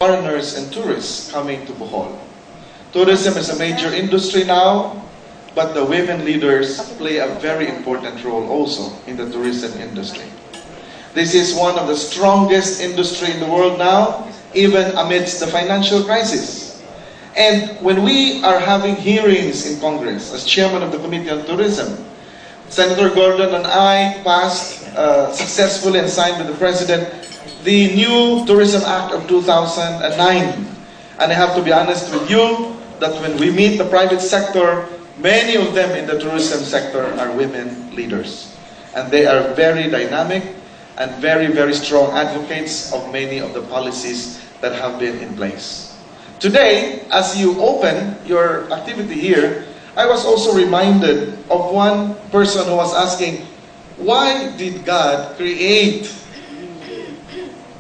foreigners and tourists coming to Bohol. Tourism is a major industry now, but the women leaders play a very important role also in the tourism industry. This is one of the strongest industry in the world now, even amidst the financial crisis. And when we are having hearings in Congress, as chairman of the Committee on Tourism, Senator Gordon and I passed successfully and signed with the President the new Tourism Act of 2009. And I have to be honest with you that when we meet the private sector, many of them in the tourism sector are women leaders. And they are very dynamic and very, very strong advocates of many of the policies that have been in place. Today, as you open your activity here, I was also reminded of one person who was asking, why did God create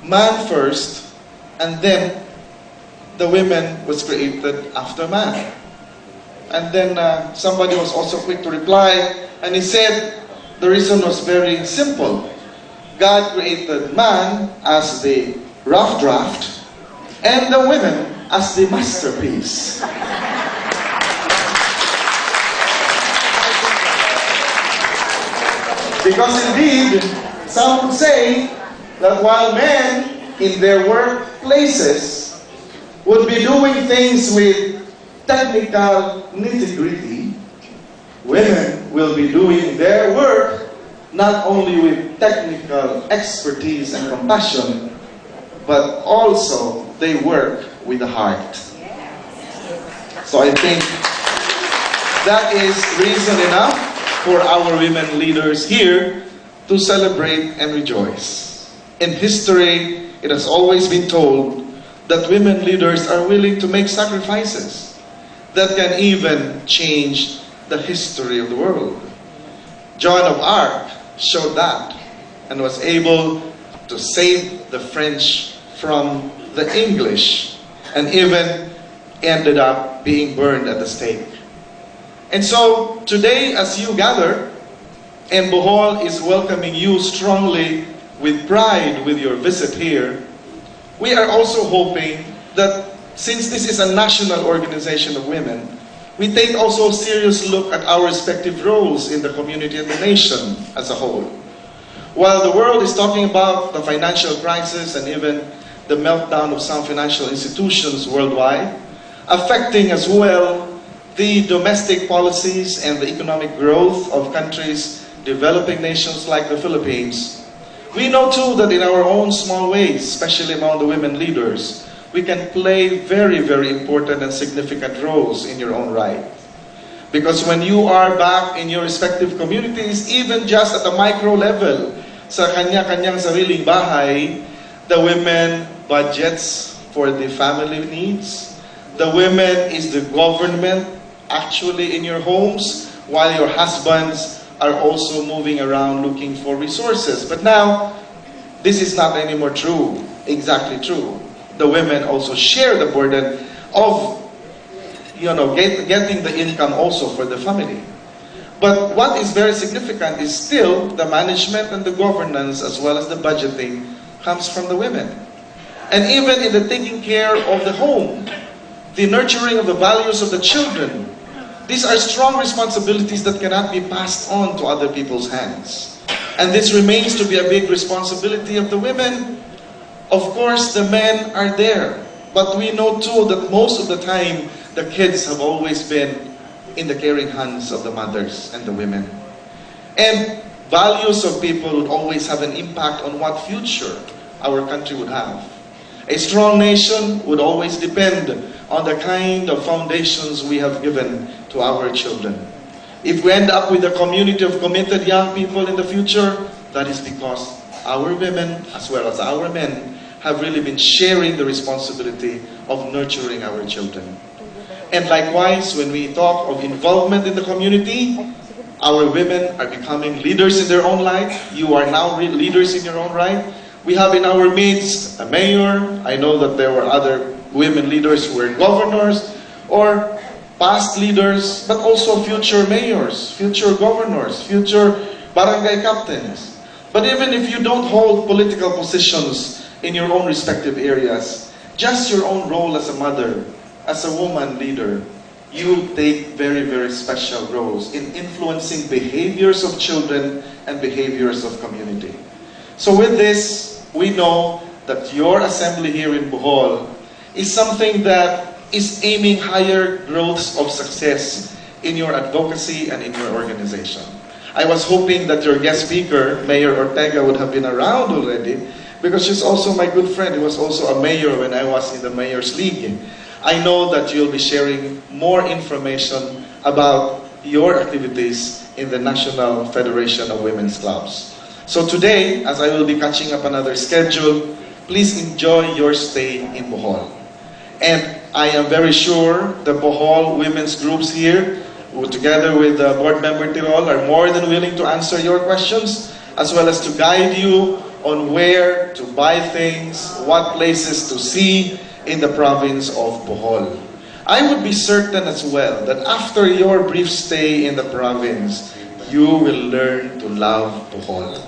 man first and then the women was created after man? And then somebody was also quick to reply, and he said the reason was very simple. God created man as the rough draft and the women as the masterpiece. Because indeed, some would say that while men in their workplaces would be doing things with technical nitty-gritty, women will be doing their work not only with technical expertise and compassion, but also they work with the heart. So I think that is reason enough for our women leaders here to celebrate and rejoice. In history, it has always been told that women leaders are willing to make sacrifices that can even change the history of the world. Joan of Arc showed that and was able to save the French from the English and even ended up being burned at the stake. And so today, as you gather, and Bohol is welcoming you strongly with pride with your visit here, we are also hoping that since this is a national organization of women, we take also a serious look at our respective roles in the community and the nation as a whole. While the world is talking about the financial crisis and even the meltdown of some financial institutions worldwide, affecting as well the domestic policies and the economic growth of countries, developing nations like the Philippines, we know too that in our own small ways, especially among the women leaders, we can play very, very important and significant roles in your own right. Because when you are back in your respective communities, even just at a micro level, sa kanya-kanyang sariling bahay, the women budgets for the family needs. The women is the government actually in your homes, while your husbands are also moving around looking for resources. But now, this is not anymore true, exactly true. The women also share the burden of, getting the income also for the family. But what is very significant is still the management and the governance as well as the budgeting comes from the women. And even in the taking care of the home, the nurturing of the values of the children, these are strong responsibilities that cannot be passed on to other people's hands. And this remains to be a big responsibility of the women. Of course, the men are there. But we know too that most of the time, the kids have always been in the caring hands of the mothers and the women. And values of people would always have an impact on what future our country would have. A strong nation would always depend on the kind of foundations we have given to our children. If we end up with a community of committed young people in the future, that is because our women as well as our men have really been sharing the responsibility of nurturing our children. And likewise, when we talk of involvement in the community, our women are becoming leaders in their own right. You are now leaders in your own right. We have in our midst a mayor. I know that there were other women leaders who were governors or past leaders, but also future mayors, future governors, future barangay captains. But even if you don't hold political positions in your own respective areas, just your own role as a mother, as a woman leader, you take very, very special roles in influencing behaviors of children and behaviors of community. So with this, we know that your assembly here in Bohol is something that is aiming higher growths of success in your advocacy and in your organization. I was hoping that your guest speaker, Mayor Ortega, would have been around already, because she's also my good friend. He was also a mayor when I was in the Mayor's League. I know that you'll be sharing more information about your activities in the National Federation of Women's Clubs. So today, as I will be catching up another schedule, please enjoy your stay in Bohol. And I am very sure the Bohol women's groups here, who together with Board Member Tirol, are more than willing to answer your questions, as well as to guide you on where to buy things, what places to see in the province of Bohol. I would be certain as well that after your brief stay in the province, you will learn to love Bohol.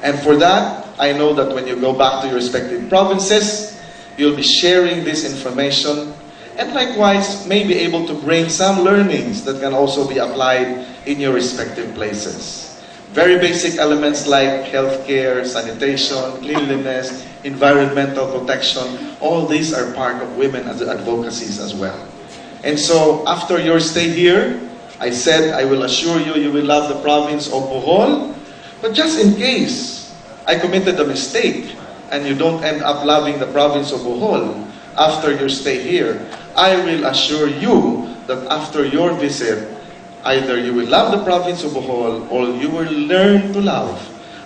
And for that, I know that when you go back to your respective provinces, you'll be sharing this information and likewise may be able to bring some learnings that can also be applied in your respective places. Very basic elements like healthcare, sanitation, cleanliness, environmental protection, all these are part of women as advocacies as well. And so after your stay here, I said I will assure you, you will love the province of Bohol. But just in case I committed a mistake and you don't end up loving the province of Bohol after your stay here, I will assure you that after your visit, either you will love the province of Bohol or you will learn to love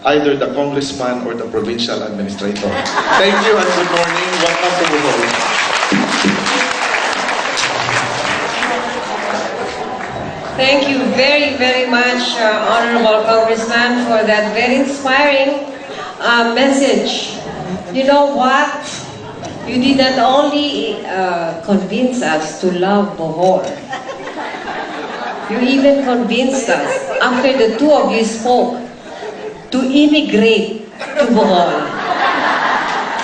either the congressman or the provincial administrator. Thank you and good morning. Welcome to Bohol. Thank you very, very much, Honorable Congressman, for that very inspiring message. You know what? You did not only convince us to love Bohol, you even convinced us, after the two of you spoke, to immigrate to Bohol.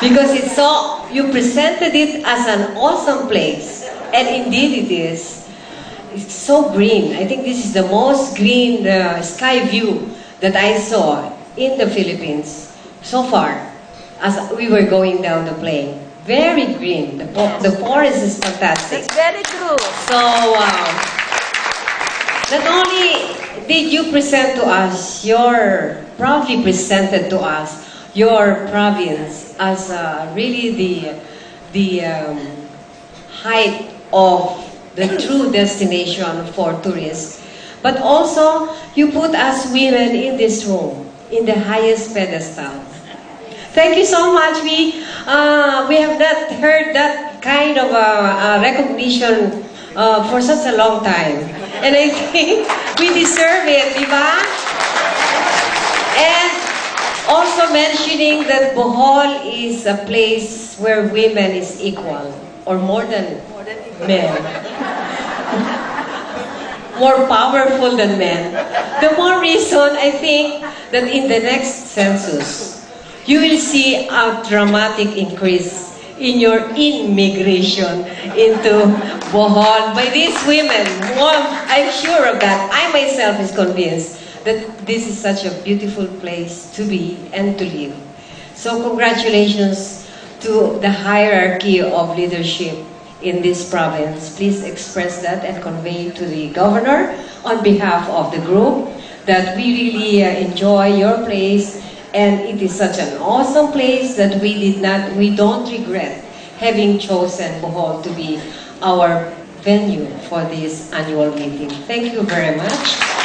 Because it's so, you presented it as an awesome place, and indeed it is. It's so green. I think this is the most green sky view that I saw in the Philippines so far as we were going down the plain. Very green. The forest is fantastic. It's very true. So, not only did you present to us, proudly presented to us your province as really the height of the true destination for tourists, but also you put us women in this room in the highest pedestal. Thank you so much. We have not heard that kind of recognition for such a long time. And I think we deserve it, diba? And also mentioning that Bohol is a place where women is equal, or more than men. More powerful than men. The more reason, I think, that in the next census, you will see a dramatic increase in your immigration into Bohol by these women. Well, I'm sure of that. I myself is convinced that this is such a beautiful place to be and to live. So congratulations to the hierarchy of leadership in this province. Please express that and convey to the governor on behalf of the group that we really enjoy your place, and it is such an awesome place that we don't regret having chosen Bohol to be our venue for this annual meeting. Thank you very much.